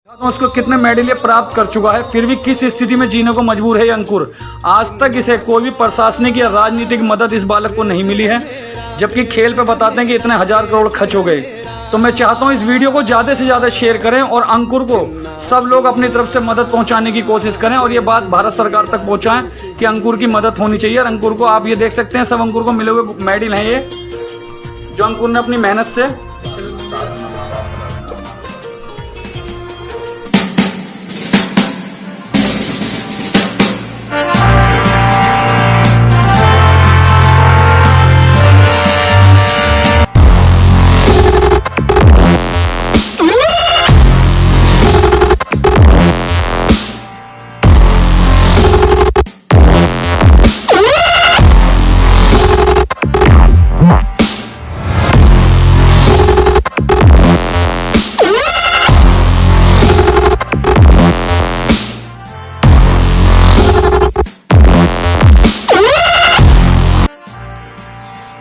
उसको कितने मेडल प्राप्त कर चुका है, फिर भी किस स्थिति में जीने को मजबूर है ये अंकुर। आज तक इसे कोई भी प्रशासनिक या राजनीतिक मदद इस बालक को नहीं मिली है, जबकि खेल पे बताते हैं कि इतने 1000 करोड़ खर्च हो गए। तो मैं चाहता हूं इस वीडियो को ज्यादा से ज्यादा शेयर करें और अंकुर को सब लोग अपनी तरफ से मदद पहुंचाने की कोशिश करें और ये बात भारत सरकार तक पहुंचाएं कि अंकुर की मदद होनी चाहिए। और अंकुर को आप ये देख सकते हैं, सब अंकुर को मिले हुए मेडल हैं ये, जो अंकुर ने अपनी मेहनत से।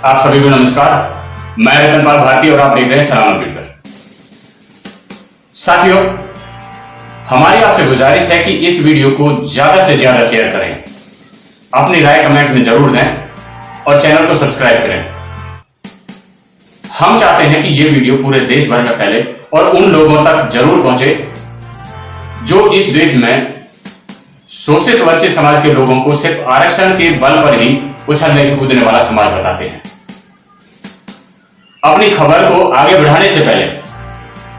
आप सभी को नमस्कार। मैं रतनपाल भारती और आप देख रहे हैं सलाम अपडेट। साथियों, हमारी आपसे गुजारिश है कि इस वीडियो को ज्यादा से ज्यादा शेयर करें, अपनी राय कमेंट्स में जरूर दें और चैनल को सब्सक्राइब करें। हम चाहते हैं कि यह वीडियो पूरे देश भर में फैले और उन लोगों तक जरूर पहुंचे जो इस देश में शोषित वंचित समाज के लोगों को सिर्फ आरक्षण के बल पर ही उछलने कूदने वाला समाज बताते हैं। अपनी खबर को आगे बढ़ाने से पहले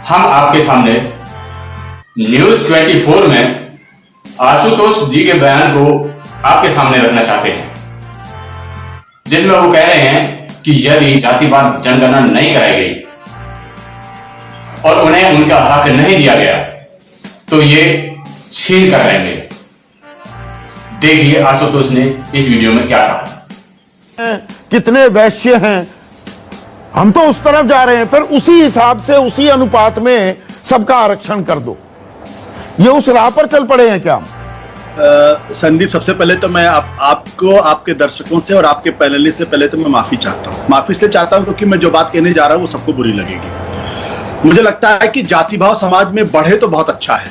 हम आपके सामने न्यूज 24 में आशुतोष जी के बयान को आपके सामने रखना चाहते हैं, जिसमें वो कह रहे हैं कि यदि जातिवाद जनगणना नहीं कराई गई और उन्हें उनका हक नहीं दिया गया तो ये छीन कर रहेंगे। देखिए आशुतोष ने इस वीडियो में क्या कहा। कितने वैश्य हैं, हम तो उस तरफ जा रहे हैं, फिर उसी हिसाब से उसी अनुपात में सबका आरक्षण कर दो। ये उस राह पर चल पड़े हैं क्या? संदीप, सबसे पहले तो मैं आपको, आपके दर्शकों से और आपके पैनलिस्ट से पहले तो मैं माफी चाहता हूं। माफी इसलिए चाहता हूं क्योंकि मैं जो बात कहने जा रहा हूं वो सबको बुरी लगेगी। मुझे लगता है कि जाति भाव समाज में बढ़े तो बहुत अच्छा है।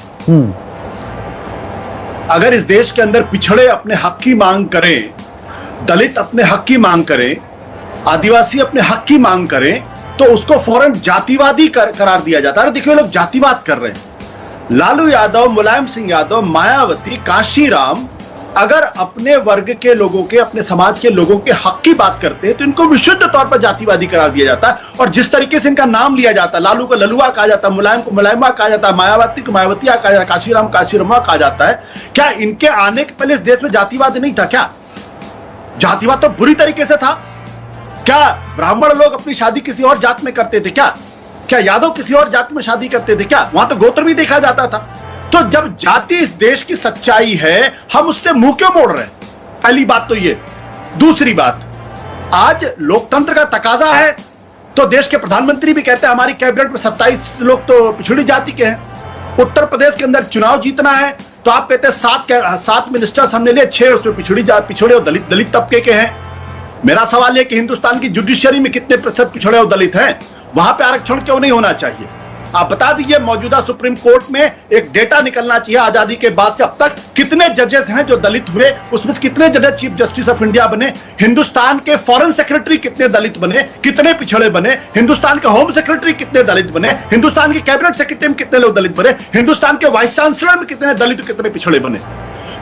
अगर इस देश के अंदर पिछड़े अपने हक की मांग करें, दलित अपने हक की मांग करें, आदिवासी अपने हक की मांग करें, तो उसको फौरन जातिवादी करार दिया जाता है। देखिए, लोग जातिवाद कर रहे हैं। लालू यादव, मुलायम सिंह यादव, मायावती, काशीराम अगर अपने वर्ग के लोगों के, अपने समाज के लोगों के हक की बात करते हैं तो इनको विशुद्ध तौर पर जातिवादी करार दिया जाता है। और जिस तरीके से इनका नाम लिया जाता है, लालू को ललुआ कहा जाता है, मुलायम को मुलायमा कहा जाता है, मायावती को मायावतिया कहा जाता है, काशीराम काशीरमा कहा जाता है। क्या इनके आने के पहले इस देश में जातिवाद नहीं था? क्या जातिवाद तो बुरी तरीके से था। क्या ब्राह्मण लोग अपनी शादी किसी और जात में करते थे? क्या यादव किसी और जात में शादी करते थे? क्या वहां तो गोत्र भी देखा जाता था। तो जब जाति इस देश की सच्चाई है, हम उससे मुंह क्यों मोड़ रहे हैं? पहली बात तो ये। दूसरी बात, आज लोकतंत्र का तकाजा है तो देश के प्रधानमंत्री भी कहते हैं हमारी कैबिनेट में 27 लोग तो पिछड़ी जाति के हैं। उत्तर प्रदेश के अंदर चुनाव जीतना है तो आप कहते हैं 7 मिनिस्टर्स हमने लिए, 6 उसमें पिछड़े और दलित तबके के हैं। मेरा सवाल यह कि हिंदुस्तान की जुडिशरी में कितने प्रतिशत पिछड़े और दलित हैं? वहां पे आरक्षण क्यों नहीं होना चाहिए? आप बता दीजिए। मौजूदा सुप्रीम कोर्ट में एक डेटा निकलना चाहिए, आजादी के बाद से अब तक कितने जजेस हैं जो दलित हुए, उसमें से कितने जजेस चीफ जस्टिस ऑफ इंडिया बने, हिंदुस्तान के फॉरेन सेक्रेटरी कितने दलित बने, कितने पिछड़े बने, हिंदुस्तान के होम सेक्रेटरी कितने दलित बने, हिंदुस्तान के कैबिनेट सेक्रेटरी में कितने लोग दलित बने, हिंदुस्तान के वाइस चांसलर में कितने दलित, कितने पिछड़े बने।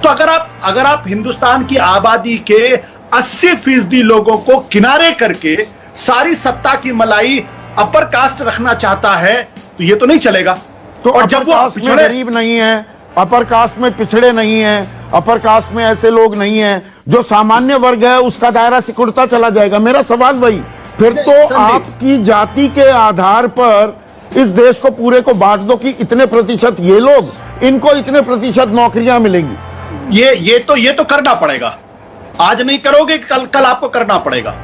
तो अगर आप हिंदुस्तान की आबादी के 80% लोगों को किनारे करके सारी सत्ता की मलाई अपर कास्ट रखना चाहता है तो ये तो नहीं चलेगा। तो और जब वो पिछड़े गरीब नहीं है, अपर कास्ट में पिछड़े नहीं है, अपर कास्ट में ऐसे लोग नहीं है, जो सामान्य वर्ग है उसका दायरा सिकुड़ता चला जाएगा। मेरा सवाल वही, फिर तो आपकी जाति के आधार पर इस देश को पूरे को बांट दो कि इतने प्रतिशत ये लोग, इनको इतने प्रतिशत नौकरियां मिलेंगी। ये तो करना पड़ेगा। आज नहीं करोगे, कल आपको करना पड़ेगा।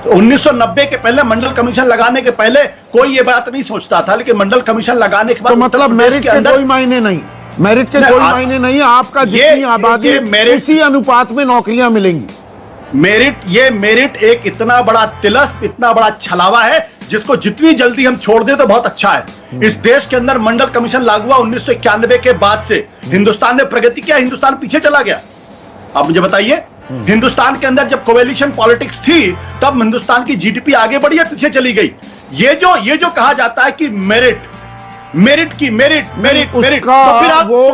1990 के पहले, मंडल कमीशन लगाने के पहले कोई ये बात नहीं सोचता था, लेकिन मंडल कमीशन लगाने के बाद तो मतलब मेरिट के कोई मायने नहीं, मेरिट के कोई मायने नहीं। आपका जितनी आबादी उसी अनुपात में नौकरियां मिलेंगी। मेरिट एक इतना बड़ा तिलस्म, इतना बड़ा छलावा है जिसको जितनी जल्दी हम छोड़ दें तो बहुत अच्छा है। इस देश के अंदर मंडल कमीशन लागू हुआ 1991 के बाद से। हिंदुस्तान ने प्रगति किया, हिंदुस्तान पीछे चला गया? आप मुझे बताइए, हिंदुस्तान के अंदर जब कोएलिशन पॉलिटिक्स थी तब हिंदुस्तान की जीडीपी आगे बढ़ी या पीछे चली गई? ये जो कहा जाता है कि मेरिट तो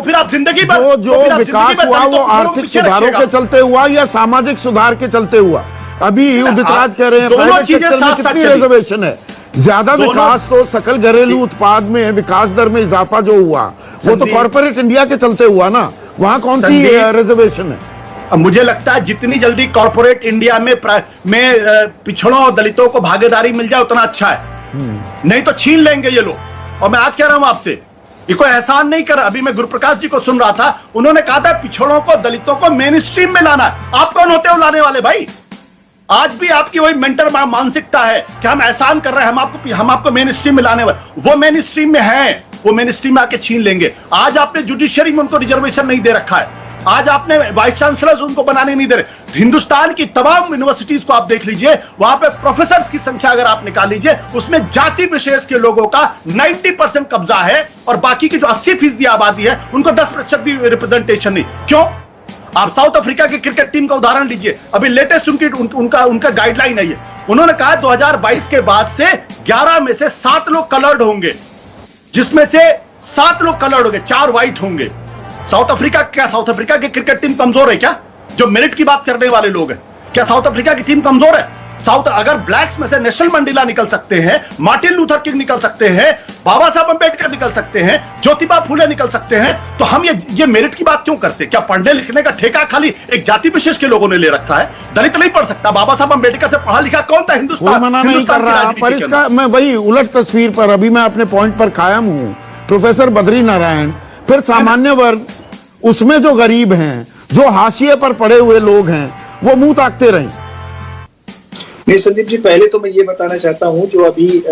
फिर आप जिंदगी भर जो विकास हुआ वो आर्थिक सुधारों के चलते हुआ या सामाजिक सुधार के चलते हुआ? अभी उदित राज कह रहे हैं प्राइवेट सेक्टर में कितनी रिजर्वेशन है? ज्यादा विकास तो सकल घरेलू उत्पाद में विकास दर में इजाफा जो हुआ वो तो कॉर्पोरेट इंडिया के चलते हुआ ना, वहां कौन सी रिजर्वेशन है? मुझे लगता है जितनी जल्दी कॉर्पोरेट इंडिया में पिछड़ों और दलितों को भागीदारी मिल जाए उतना अच्छा है, नहीं तो छीन लेंगे ये लोग। और मैं आज कह रहा हूं आपसे, ये कोई एहसान नहीं कर रहा। अभी मैं गुरुप्रकाश जी को सुन रहा था, उन्होंने कहा था पिछड़ों को दलितों को मेन स्ट्रीम में लाना है। आप कौन होते हो लाने वाले भाई? आज भी आपकी वही मेंटर मानसिकता है कि हम एहसान कर रहे हैं, हम आपको मेन स्ट्रीम में लाने वाले। वो मेन स्ट्रीम में है, वो मेन स्ट्रीम में आके छीन लेंगे। आज आपने जुडिशरी में उनको रिजर्वेशन नहीं दे रखा है, आज आपने वाइस चांसलर्स उनको बनाने नहीं दे रहे। हिंदुस्तान की तमाम यूनिवर्सिटीज को आप देख लीजिए, वहां पे प्रोफेसर की संख्या अगर आप निकाल लीजिए, उसमें जाति विशेष के लोगों का 90% कब्जा है और बाकी की जो 80% आबादी है उनको 10% भी रिप्रेजेंटेशन नहीं। क्यों? आप साउथ अफ्रीका की क्रिकेट टीम का उदाहरण लीजिए, अभी लेटेस्ट उनका गाइडलाइन है ये। उन्होंने कहा 2022 के बाद से 11 में से 7 लोग कलर्ड होंगे, जिसमें से 7 लोग कलर्ड होंगे, 4 व्हाइट होंगे। साउथ अफ्रीका की क्रिकेट टीम कमजोर है क्या? जो मेरिट की बात करने वाले लोग हैं, क्या साउथ अफ्रीका की टीम कमजोर है? अगर ब्लैक्स में से नेशनल मंडेला निकल सकते हैं, मार्टिन लूथर किंग निकल सकते हैं, बाबा साहब अंबेडकर निकल सकते हैं, ज्योतिबा फूले निकल सकते हैं, तो हम ये मेरिट की बात क्यों करते? क्या पढ़ने लिखने का ठेका खाली एक जाति विशेष के लोगों ने ले रखा है? दलित नहीं पढ़ सकता? बाबा साहब अंबेडकर से पढ़ा लिखा कौन था हिंदुस्तान? मना नहीं कर रहा, पर इसका मैं वही उलट तस्वीर पर अभी मैं अपने पॉइंट पर कायम हूं। प्रोफेसर बद्री नारायण, फिर सामान्य वर्ग, उसमें जो गरीब हैं, जो हाशिए पर पड़े हुए लोग हैं, वो मुंह ताकते रहे। नहीं संदीप जी, पहले तो मैं ये बताना चाहता हूं, जो अभी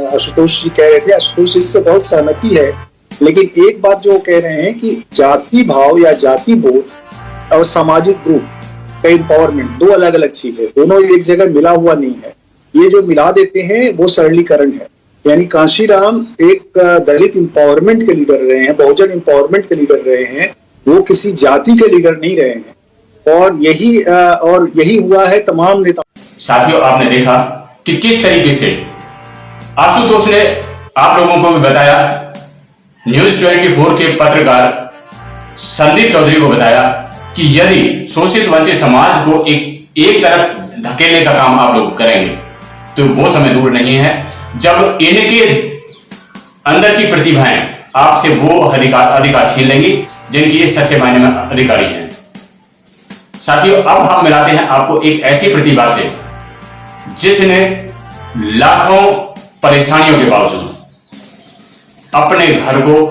आशुतोष जी कह रहे थे, आशुतोष इससे बहुत सहमति है, लेकिन एक बात जो कह रहे हैं कि जाति भाव या जाति बोध और सामाजिक ग्रुप का एम्पावरमेंट दो अलग अलग चीज है, दोनों एक जगह मिला हुआ नहीं है। ये जो मिला देते हैं वो सरलीकरण है। यानी कांशीराम एक दलित एम्पावरमेंट के लीडर रहे हैं, बहुजन एम्पावरमेंट के लीडर रहे हैं, वो किसी जाति के लीडर नहीं रहे हैं। और यही हुआ है तमाम नेता। साथियों, आपने देखा कि किस तरीके से आशुतोष ने आप लोगों को भी बताया, न्यूज 24 के पत्रकार संदीप चौधरी को बताया कि यदि शोषित वंचित समाज को एक तरफ धकेलने का काम आप लोग करेंगे तो वो समय दूर नहीं है जब इनके अंदर की प्रतिभाएं आपसे वो अधिकार छीन लेंगी जिनकी ये सच्चे मायने में अधिकारी हैं। साथियों, अब हम मिलाते हैं आपको एक ऐसी प्रतिभा से जिसने लाखों परेशानियों के बावजूद अपने घर को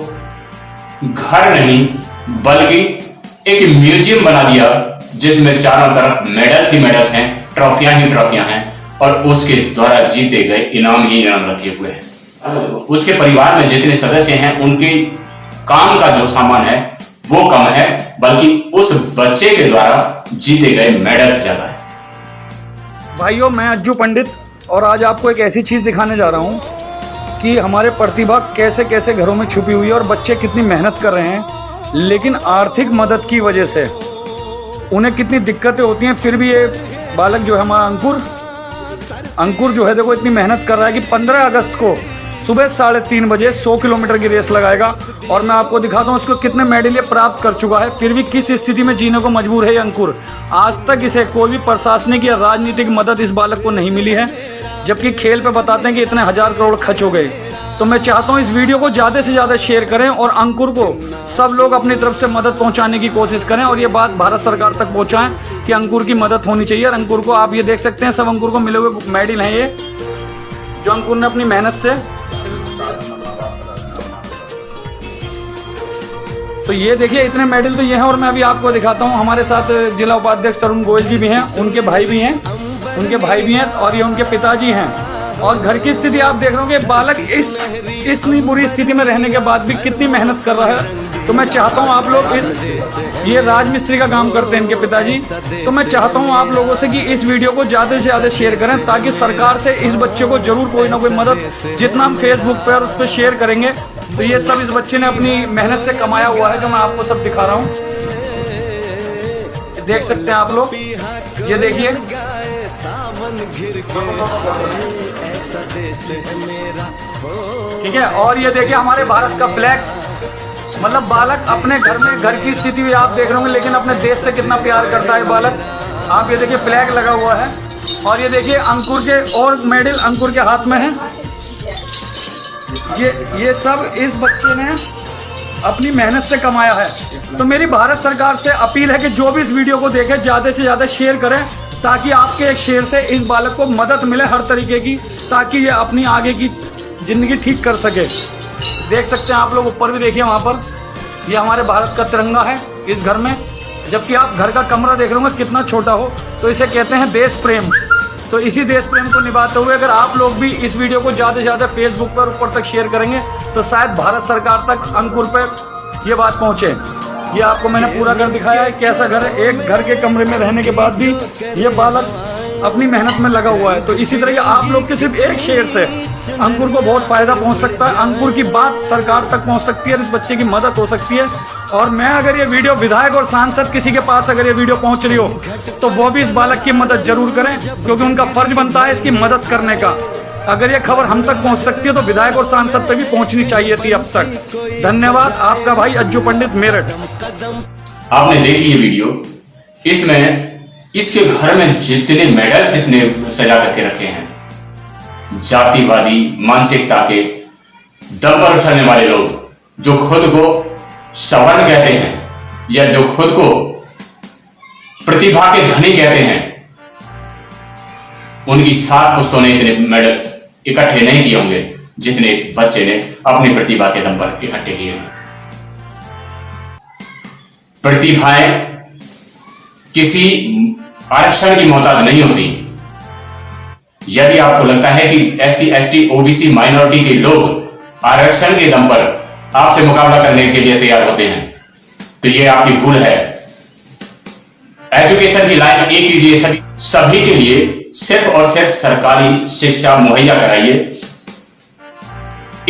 घर नहीं बल्कि एक म्यूजियम बना दिया, जिसमें चारों तरफ मेडल्स ही मेडल्स हैं, ट्रॉफियां ही ट्रॉफियां हैं और उसके द्वारा जीते गए इनाम ही इनाम रखे हुए हैं। उसके परिवार में जितने सदस्य हैं उनके काम का जो सामान है वो कम है, बल्कि उस बच्चे के द्वारा जीते गए मेडल्स ज्यादा है। भाइयों, मैं अज्जू पंडित और आज आपको एक ऐसी चीज दिखाने जा रहा हूं कि हमारे प्रतिभा कैसे कैसे घरों में छुपी हुई है और बच्चे कितनी मेहनत कर रहे हैं, लेकिन आर्थिक मदद की वजह से उन्हें कितनी दिक्कतें होती हैं। फिर भी ये बालक जो है हमारा अंकुर जो है, देखो इतनी मेहनत कर रहा है कि 15 अगस्त को सुबह 3:30 बजे 100 किलोमीटर की रेस लगाएगा और मैं आपको दिखाता हूँ उसको कितने मेडल प्राप्त कर चुका है। फिर भी किस स्थिति में जीने को मजबूर है ये अंकुर। आज तक इसे कोई भी प्रशासनिक या राजनीतिक मदद इस बालक को नहीं मिली है, जबकि खेल पे बताते हैं कि इतने 1000 करोड़ खर्च हो गए। तो मैं चाहता हूँ इस वीडियो को ज़्यादा से ज़्यादा शेयर करें और अंकुर को सब लोग अपनी तरफ से मदद पहुँचाने की कोशिश करें और ये बात भारत सरकार तक पहुँचाएं कि अंकुर की मदद होनी चाहिए। और अंकुर को आप ये देख सकते हैं, सब अंकुर को मिले हुए मेडल हैं ये, जो अंकुर ने अपनी मेहनत से। तो ये देखिए इतने मेडल तो ये हैं और मैं अभी आपको दिखाता हूँ। हमारे साथ जिला उपाध्यक्ष तरुण गोयल जी भी हैं, उनके भाई भी हैं और ये उनके पिताजी हैं। और घर की स्थिति आप देख रहे हो कि बालक इतनी बुरी स्थिति में रहने के बाद भी कितनी मेहनत कर रहा है तो मैं चाहता हूँ आप लोग ये राजमिस्त्री का काम करते हैं इनके पिताजी, तो मैं चाहता हूँ आप लोगों से कि इस वीडियो को ज्यादा से ज्यादा शेयर करें, ताकि सरकार से इस बच्चे को जरूर कोई ना कोई मदद, जितना हम फेसबुक पे और उस पर शेयर करेंगे। तो ये सब इस बच्चे ने अपनी मेहनत से कमाया हुआ है, जो मैं आपको सब दिखा रहा हूँ। देख सकते हैं आप लोग, ये देखिए, ठीक है। और ये देखिए हमारे भारत का फ्लैग, मतलब बालक अपने घर में, घर की स्थिति भी आप देख रहे होंगे, लेकिन अपने देश से कितना प्यार करता है बालक। आप ये देखिए फ्लैग लगा हुआ है, और ये देखिए अंकुर के, और मेडल अंकुर के हाथ में है। ये सब इस बच्चे ने अपनी मेहनत से कमाया है। तो मेरी भारत सरकार से अपील है कि जो भी इस वीडियो को देखे ज्यादा से ज्यादा शेयर करें, ताकि आपके एक शेयर से इस बालक को मदद मिले हर तरीके की, ताकि ये अपनी आगे की जिंदगी ठीक कर सके। देख सकते हैं आप लोग, ऊपर भी देखिए वहां पर, ये हमारे भारत का तिरंगा है इस घर में। जबकि आप घर का कमरा देख रहे होंगे कितना छोटा हो, तो इसे कहते हैं देश प्रेम। तो इसी देश प्रेम को निभाते हुए अगर आप लोग भी इस वीडियो को ज़्यादा से ज़्यादा फेसबुक पर ऊपर तक शेयर करेंगे, तो शायद भारत सरकार तक अंकुर पर ये बात पहुँचे। ये आपको मैंने पूरा घर दिखाया है, कैसा घर है। एक घर के कमरे में रहने के बाद भी ये बालक अपनी मेहनत में लगा हुआ है। तो इसी तरह आप लोग के सिर्फ एक शेयर से अंकुर को बहुत फायदा पहुंच सकता है, अंकुर की बात सरकार तक पहुंच सकती है, इस बच्चे की मदद हो सकती है। और मैं अगर ये वीडियो विधायक और सांसद किसी के पास अगर ये वीडियो पहुंच रही हो, तो वो भी इस बालक की मदद जरूर करें, क्योंकि उनका फर्ज बनता है इसकी मदद करने का। अगर ये खबर हम तक पहुंच सकती है, तो विधायक और सांसद तक भी पहुंचनी चाहिए थी अब तक। धन्यवाद, आपका भाई अज्जू पंडित, मेरठ। आपने देखी ये वीडियो, इसमें इसके घर में जितने मेडल्स इसने सजा करके रखे हैं, जातिवादी मानसिकता के दम पर उछलने वाले लोग, जो खुद को सवर्ण कहते हैं या जो खुद को प्रतिभा के धनी कहते हैं, उनकी 7 पुश्तों ने इतने मेडल्स इकट्ठे नहीं किए होंगे जितने इस बच्चे ने अपनी प्रतिभा के दम पर इकट्ठे किए हैं। प्रतिभाएं किसी आरक्षण की मोहताज नहीं होती। यदि आपको लगता है कि SC, ST, OBC माइनॉरिटी के लोग आरक्षण के दम पर आपसे मुकाबला करने के लिए तैयार होते हैं, तो यह आपकी भूल है। एजुकेशन की लाइन एक कीजिए, सभी के लिए सिर्फ और सिर्फ सरकारी शिक्षा मुहैया कराइए,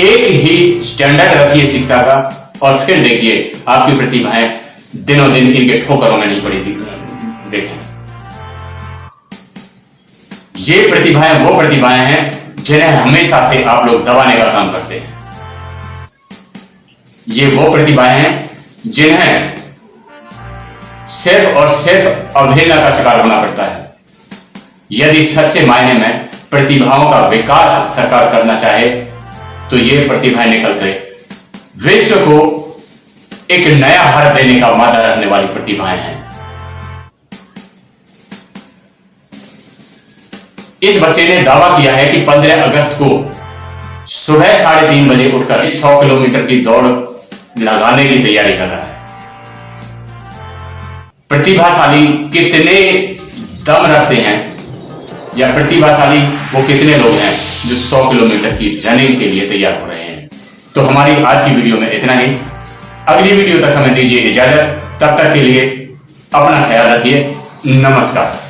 एक ही स्टैंडर्ड रखिए शिक्षा का, और फिर देखिए आपकी प्रतिभाएं दिनों दिन इनके ठोकरों में नहीं पड़ी थी। देखें, ये प्रतिभाएं वो प्रतिभाएं हैं जिन्हें हमेशा से आप लोग दबाने का काम करते हैं। ये वो प्रतिभाएं हैं जिन्हें सिर्फ और सिर्फ अवहेलना का शिकार होना पड़ता है। यदि सच्चे मायने में प्रतिभाओं का विकास सरकार करना चाहे, तो ये प्रतिभाएं निकल कर विश्व को एक नया भारत देने का वादा रखने वाली प्रतिभाएं हैं। इस बच्चे ने दावा किया है कि 15 अगस्त को सुबह 3:30 बजे उठकर 100 किलोमीटर की दौड़ लगाने की तैयारी कर रहा है। प्रतिभाशाली कितने दम रखते हैं, या प्रतिभाशाली वो कितने लोग हैं जो 100 किलोमीटर की रनिंग के लिए तैयार हो रहे हैं। तो हमारी आज की वीडियो में इतना ही। अगली वीडियो तक हमें दीजिए इजाजत। तब तक के लिए अपना ख्याल रखिए। नमस्कार।